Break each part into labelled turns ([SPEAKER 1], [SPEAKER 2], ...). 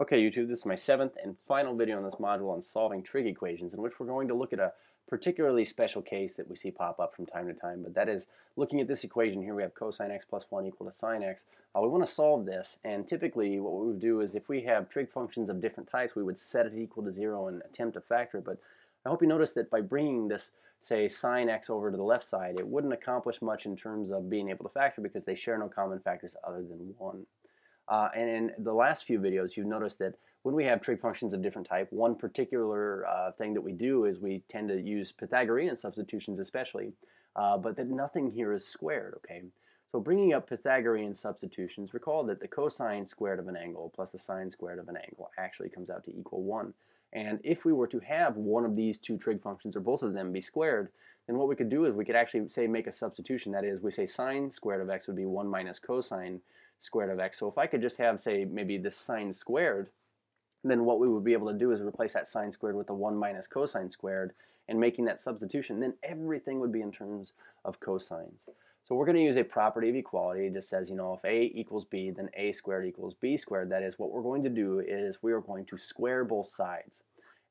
[SPEAKER 1] Okay, YouTube, this is my 7th and final video in this module on solving trig equations, in which we're going to look at a particularly special case that we see pop up from time to time, but that is looking at this equation here. We have cosine x plus 1 equal to sine x. We want to solve this, and typically what we would do is if we have trig functions of different types, we would set it equal to 0 and attempt to factor it, but I hope you notice that by bringing this, say, sine x over to the left side, it wouldn't accomplish much in terms of being able to factor because they share no common factors other than 1. And in the last few videos, you've noticed that when we have trig functions of different type, one particular thing that we do is we tend to use Pythagorean substitutions especially, but that nothing here is squared, okay? So bringing up Pythagorean substitutions, recall that the cosine squared of an angle plus the sine squared of an angle actually comes out to equal 1. And if we were to have one of these two trig functions or both of them be squared, then what we could do is we could actually say make a substitution. That is, we say sine squared of x would be 1 minus cosine squared of x. So if I could just have, say, maybe this sine squared, then what we would be able to do is replace that sine squared with the 1 minus cosine squared, and making that substitution, then everything would be in terms of cosines. So we're going to use a property of equality. It just says, you know, if a equals b, then a squared equals b squared. That is, what we're going to do is we are going to square both sides.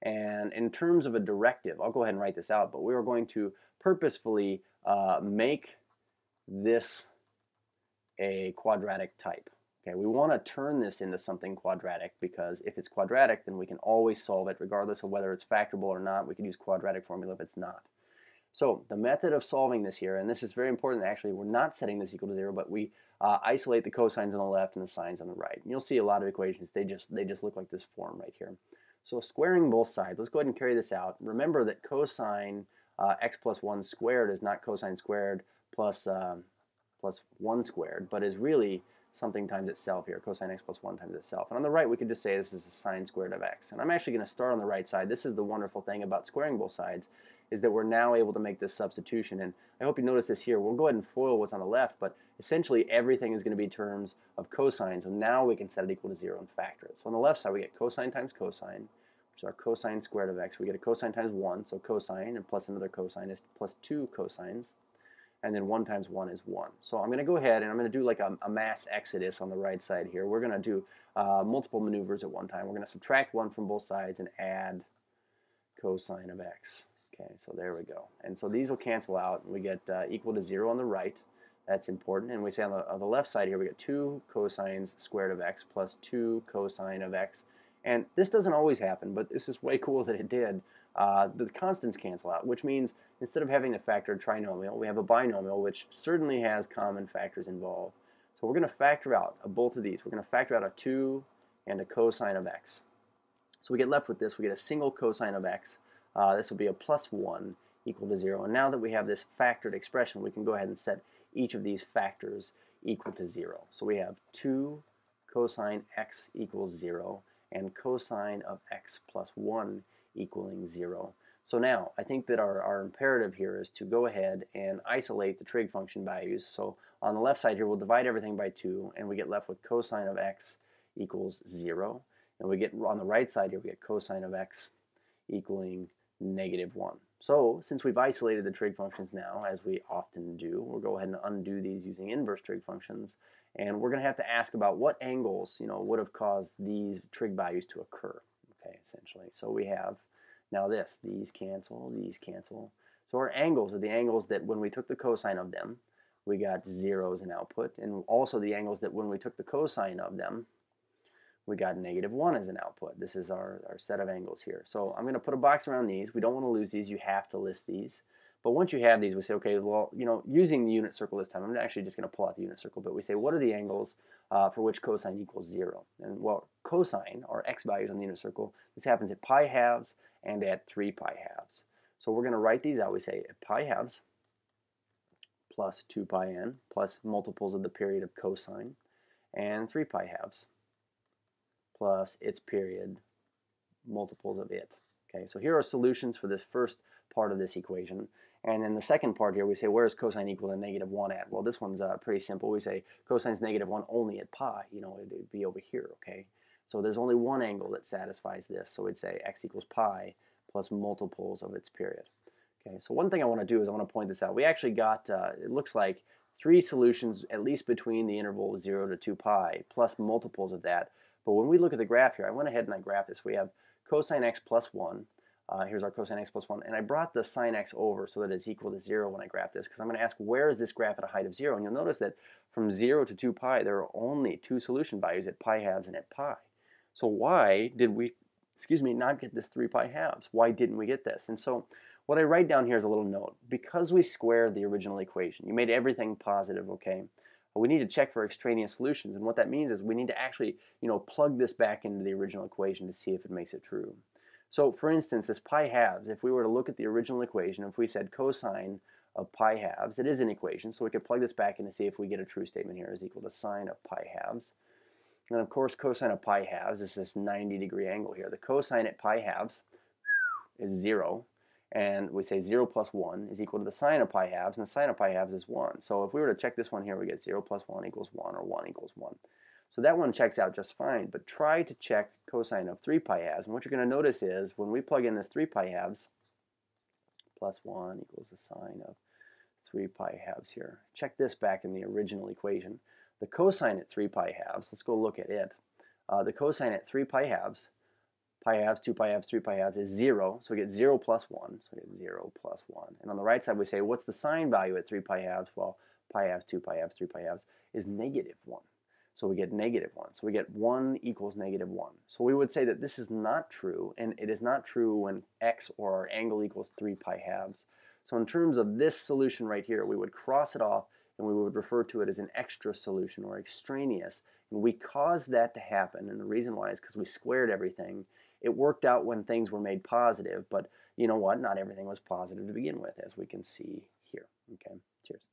[SPEAKER 1] And in terms of a directive, I'll go ahead and write this out, but we are going to purposefully make this a quadratic type. Okay, we want to turn this into something quadratic because if it's quadratic, then we can always solve it regardless of whether it's factorable or not. We can use quadratic formula if it's not. So the method of solving this here, and this is very important, actually we're not setting this equal to 0, but we isolate the cosines on the left and the sines on the right. And you'll see a lot of equations, they just look like this form right here. So squaring both sides, let's go ahead and carry this out. Remember that cosine x plus 1 squared is not cosine squared plus 1 squared, but is really something times itself here, cosine x plus 1 times itself. And on the right, we could just say this is a sine squared of x. And I'm actually going to start on the right side. This is the wonderful thing about squaring both sides, is that we're now able to make this substitution. And I hope you notice this here. We'll go ahead and FOIL what's on the left, but essentially everything is going to be terms of cosines. And now we can set it equal to 0 and factor it. So on the left side, we get cosine times cosine, which is our cosine squared of x. We get a cosine times 1, so cosine, and plus another cosine is plus 2 cosines. And then 1 times 1 is 1. So I'm going to go ahead and I'm going to do like a mass exodus on the right side here. We're going to do multiple maneuvers at one time. We're going to subtract 1 from both sides and add cosine of x. Okay, so there we go. And so these will cancel out, and we get equal to 0 on the right. That's important. And we say on the left side here, we get 2 cosines squared of x plus 2 cosine of x. And this doesn't always happen, but this is way cool that it did. The constants cancel out, which means instead of having a factored trinomial, we have a binomial, which certainly has common factors involved. So we're going to factor out both of these. We're going to factor out a 2 and a cosine of x. So we get left with this. We get a single cosine of x. This will be a plus 1 equal to 0. And now that we have this factored expression, we can go ahead and set each of these factors equal to 0. So we have 2 cosine x equals 0 and cosine of x plus 1 equaling 0. So now I think that our imperative here is to go ahead and isolate the trig function values. So on the left side here, we'll divide everything by 2, and we get left with cosine of x equals 0. And we get on the right side here, we get cosine of x equaling negative 1. So since we've isolated the trig functions now, as we often do, we'll go ahead and undo these using inverse trig functions. And we're going to have to ask about what angles, you know, would have caused these trig values to occur. Okay, essentially. So we have now these cancel, these cancel. So our angles are the angles that when we took the cosine of them, we got 0 as an output, and also the angles that when we took the cosine of them, we got negative 1 as an output. This is our set of angles here. So I'm going to put a box around these. We don't want to lose these. You have to list these. But once you have these, we say, okay, well, you know, using the unit circle this time, I'm actually just going to pull out the unit circle, but we say, what are the angles for which cosine equals 0? And, well, cosine, or x values on the unit circle, this happens at pi halves and at 3 pi halves. So we're going to write these out. We say pi halves plus 2 pi n plus multiples of the period of cosine, and 3 pi halves plus its period multiples of it. Okay, so here are solutions for this first part of this equation. And then the second part here, we say, where is cosine equal to negative 1 at? Well, this one's pretty simple. We say cosine's negative 1 only at pi. You know, it'd be over here, okay? So there's only one angle that satisfies this. So we'd say x equals pi plus multiples of its period. Okay, so one thing I want to do is I want to point this out. We actually got, it looks like, 3 solutions, at least between the interval 0 to 2 pi, plus multiples of that, But when we look at the graph here, I went ahead and I graphed this. We have cosine x plus 1. Here's our cosine x plus 1. And I brought the sine x over so that it's equal to 0 when I graph this, because I'm going to ask where is this graph at a height of 0. And you'll notice that from 0 to 2 pi, there are only two solution values at pi halves and at pi. So why did we, not get this 3 pi halves? Why didn't we get this? And so what I write down here is a little note. Because we squared the original equation, you made everything positive, okay? We need to check for extraneous solutions, and what that means is we need to actually, plug this back into the original equation to see if it makes it true. So, for instance, this pi halves, if we were to look at the original equation, if we said cosine of pi halves, it is an equation, so we could plug this back in to see if we get a true statement here is equal to sine of pi halves. And of course, cosine of pi halves is this 90-degree angle here. The cosine at pi halves is 0. And we say 0 plus 1 is equal to the sine of pi halves, and the sine of pi halves is 1. So if we were to check this one here, we get 0 plus 1 equals 1, or 1 equals 1. So that one checks out just fine, but try to check cosine of 3 pi halves. And what you're going to notice is when we plug in this 3 pi halves, plus 1 equals the sine of 3 pi halves here. Check this back in the original equation. The cosine at 3 pi halves, let's go look at it. The cosine at 3 pi halves, 2 pi halves, 3 pi halves is 0, so we get 0 plus 1, so we get 0 plus 1. And on the right side we say, what's the sine value at 3 pi halves? Well, pi halves, 2 pi halves, 3 pi halves is negative 1. So we get negative 1. So we get 1 equals negative 1. So we would say that this is not true, and it is not true when x or our angle equals 3 pi halves. So in terms of this solution right here, we would cross it off, and we would refer to it as an extra solution or extraneous. And we caused that to happen, and the reason why is because we squared everything. It worked out when things were made positive, but you know what? Not everything was positive to begin with, as we can see here. Okay, cheers.